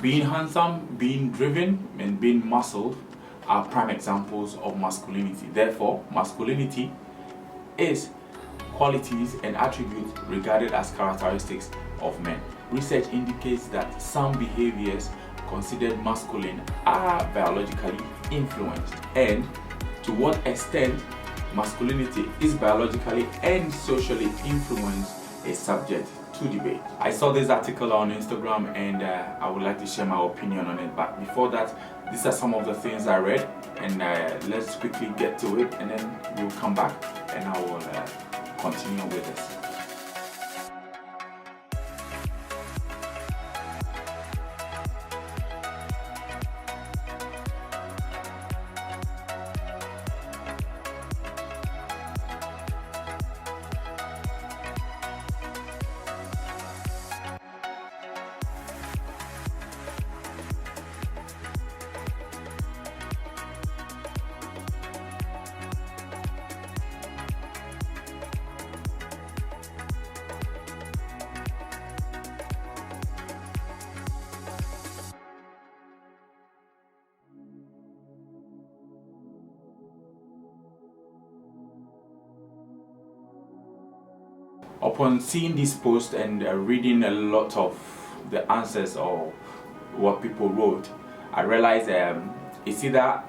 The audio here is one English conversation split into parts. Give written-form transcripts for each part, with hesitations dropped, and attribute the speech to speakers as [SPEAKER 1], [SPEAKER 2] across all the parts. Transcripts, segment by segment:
[SPEAKER 1] Being handsome, being driven, and being muscled are prime examples of masculinity. Therefore, masculinity is qualities and attributes regarded as characteristics of men. Research indicates that some behaviors considered masculine are biologically influenced, and to what extent masculinity is biologically and socially influenced is subject to debate. I saw this article on Instagram and I would like to share my opinion on it, but before that, these are some of the things I read, and let's quickly get to it, and then we'll come back and I will continue with this. Upon seeing this post and reading a lot of the answers or what people wrote, I realized it's either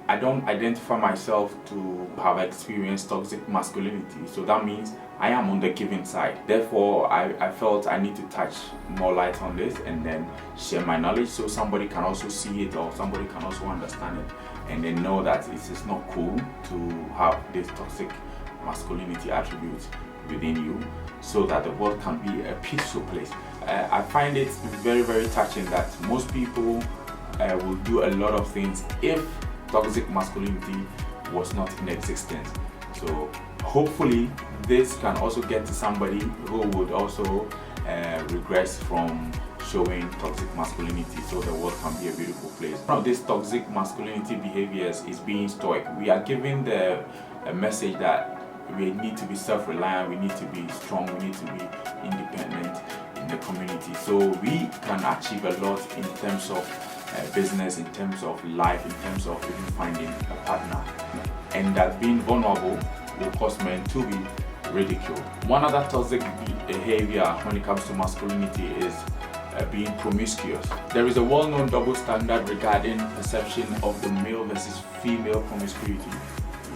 [SPEAKER 1] I don't identify myself to have experienced toxic masculinity, so that means I am on the giving side. Therefore, I felt I need to touch more light on this and then share my knowledge so somebody can also see it, or somebody can also understand it, and then know that it is not cool to have this toxic masculinity attributes within you, so that the world can be a peaceful place. I find it very, very touching that most people will do a lot of things if toxic masculinity was not in existence. So hopefully this can also get to somebody who would also regress from showing toxic masculinity, so the world can be a beautiful place. One of these toxic masculinity behaviors is being stoic. We are given the message that we need to be self-reliant, we need to be strong, we need to be independent in the community, so we can achieve a lot in terms of business, in terms of life, in terms of even finding a partner, and that being vulnerable will cause men to be ridiculed. One other toxic behavior when it comes to masculinity is being promiscuous. There is a well-known double standard regarding perception of the male versus female promiscuity,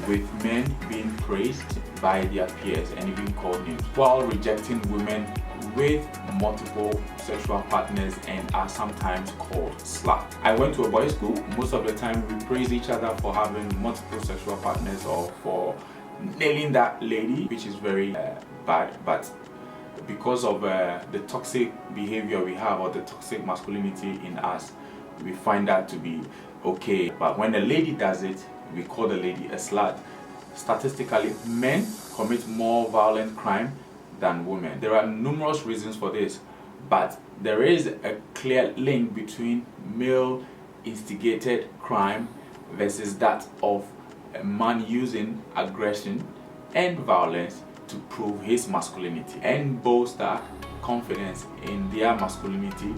[SPEAKER 1] with men being praised by their peers and even called names, while rejecting women with multiple sexual partners and are sometimes called slut. I went to a boys' school. Most of the time we praise each other for having multiple sexual partners or for nailing that lady, which is very bad, but because of the toxic behavior we have, or the toxic masculinity in us, we find that to be okay. But when a lady does it, we call the lady a slut. Statistically, men commit more violent crime than women. There are numerous reasons for this, but there is a clear link between male instigated crime versus that of a man using aggression and violence to prove his masculinity and bolster confidence in their masculinity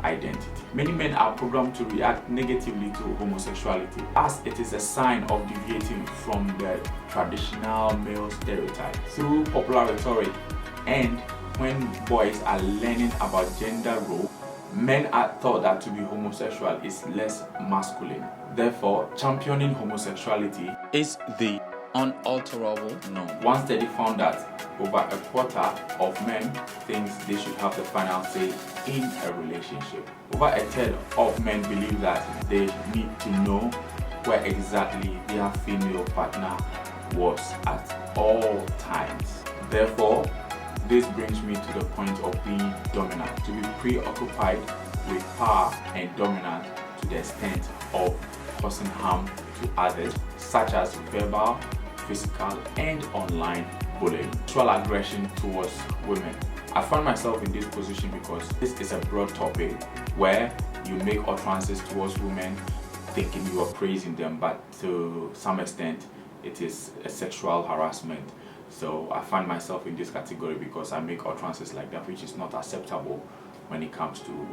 [SPEAKER 1] identity. Many men are programmed to react negatively to homosexuality, as it is a sign of deviating from the traditional male stereotype. Through popular rhetoric, and when boys are learning about gender role, men are taught that to be homosexual is less masculine. Therefore, championing homosexuality is the unalterable norm. One study found that over a quarter of men thinks they should have the final say in a relationship. Over a third of men believe that they need to know where exactly their female partner was at all times. Therefore, this brings me to the point of being dominant, to be preoccupied with power and dominance to the extent of causing harm to others, such as verbal, physical, and online bullying. Sexual aggression towards women. I find myself in this position because this is a broad topic where you make utterances towards women thinking you are praising them, but to some extent it is a sexual harassment. So I find myself in this category because I make utterances like that, which is not acceptable when it comes to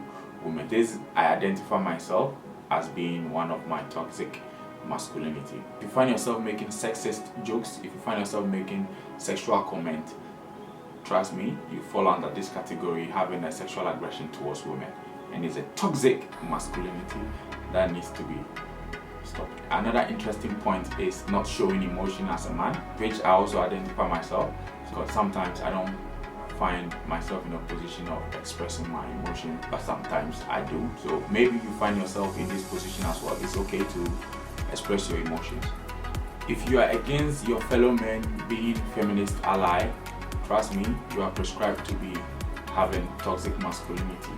[SPEAKER 1] women. This, I identify myself as being one of my toxic masculinity. If you find yourself making sexist jokes, if you find yourself making sexual comment, trust me, you fall under this category, having a sexual aggression towards women, and it's a toxic masculinity that needs to be stopped. Another interesting point is not showing emotion as a man, which I also identify myself, because sometimes I don't find myself in a position of expressing my emotion, but sometimes I do. So maybe you find yourself in this position as well. It's okay to express your emotions. If you are against your fellow men being feminist ally, trust me, you are prescribed to be having toxic masculinity.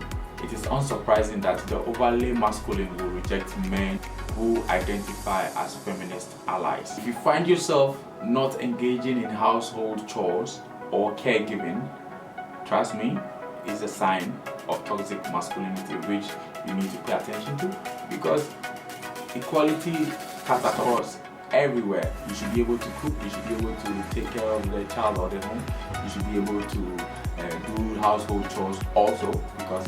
[SPEAKER 1] It is unsurprising that the overly masculine will reject men who identify as feminist allies. If you find yourself not engaging in household chores or caregiving, trust me, it's a sign of toxic masculinity which you need to pay attention to, because equality cuts across everywhere. You should be able to cook, you should be able to take care of the child or the home, you should be able to do household chores also, because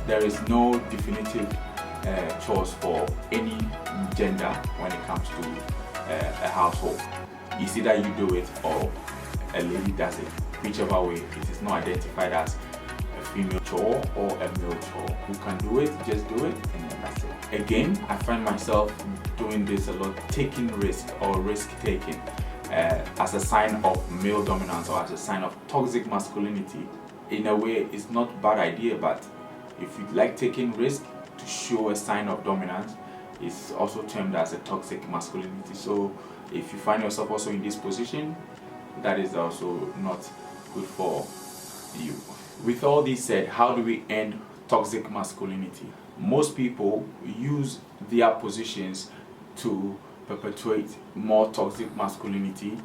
[SPEAKER 1] there is no definitive chores for any gender when it comes to a household. It's either you do it or a lady does it. Whichever way, it is not identified as a female chore or a male chore. Who can do it, just do it, and then that's it. Again, I find myself doing this a lot, taking risk or risk taking as a sign of male dominance or as a sign of toxic masculinity. In a way, it's not a bad idea, but if you like taking risk to show a sign of dominance, it's also termed as a toxic masculinity. So if you find yourself also in this position, that is also not good for you. With all this said, how do we end toxic masculinity? Most people use their positions to perpetuate more toxic masculinity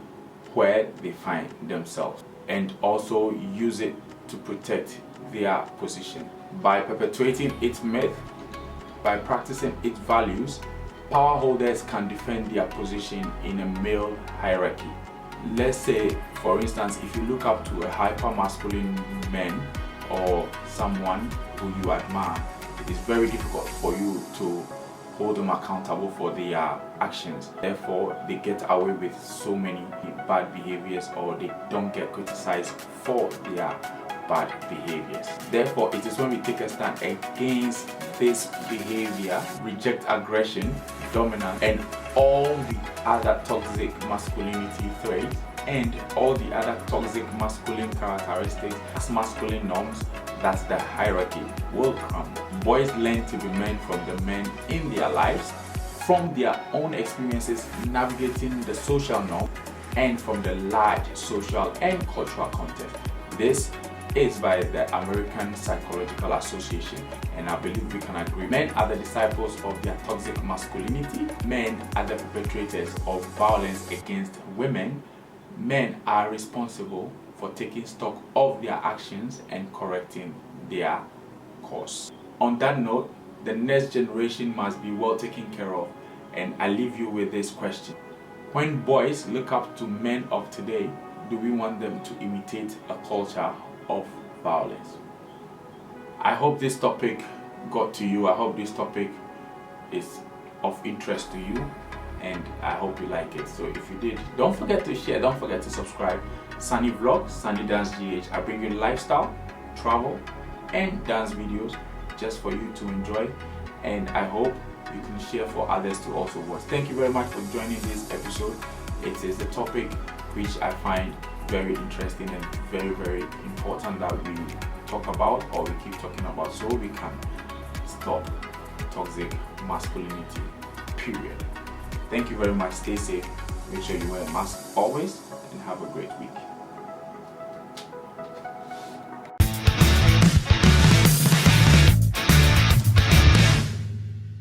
[SPEAKER 1] where they find themselves, and also use it to protect their position. By perpetuating its myth, by practicing its values, power holders can defend their position in a male hierarchy. Let's say, for instance, if you look up to a hyper-masculine man or someone who you admire, it is very difficult for you to hold them accountable for their actions. Therefore, they get away with so many bad behaviors, or they don't get criticized for their bad behaviors. Therefore, it is when we take a stand against this behavior, reject aggression, dominance, and all the other toxic masculinity traits, and all the other toxic masculine characteristics as masculine norms, that the hierarchy will crumble. Boys learn to be men from the men in their lives, from their own experiences navigating the social norm, and from the large social and cultural context. This is by the American Psychological Association, and I believe we can agree. Men are the disciples of their toxic masculinity. Men are the perpetrators of violence against women. Men are responsible for taking stock of their actions and correcting their course. On that note, the next generation must be well taken care of, and I leave you with this question. When boys look up to men of today, do we want them to imitate a culture of violence? I hope this topic got to you. I hope this topic is of interest to you, and I hope you like it. So if you did, don't forget to share, don't forget to subscribe. Sani Vlogs, Sani Dance GH. I bring you lifestyle, travel, and dance videos just for you to enjoy, and I hope you can share for others to also watch. Thank you very much for joining this episode. It is a topic which I find very interesting and very, very important that we talk about, or we keep talking about, so we can stop toxic masculinity, period. Thank you very much. Stay safe. Make sure you wear a mask always, and have a great week.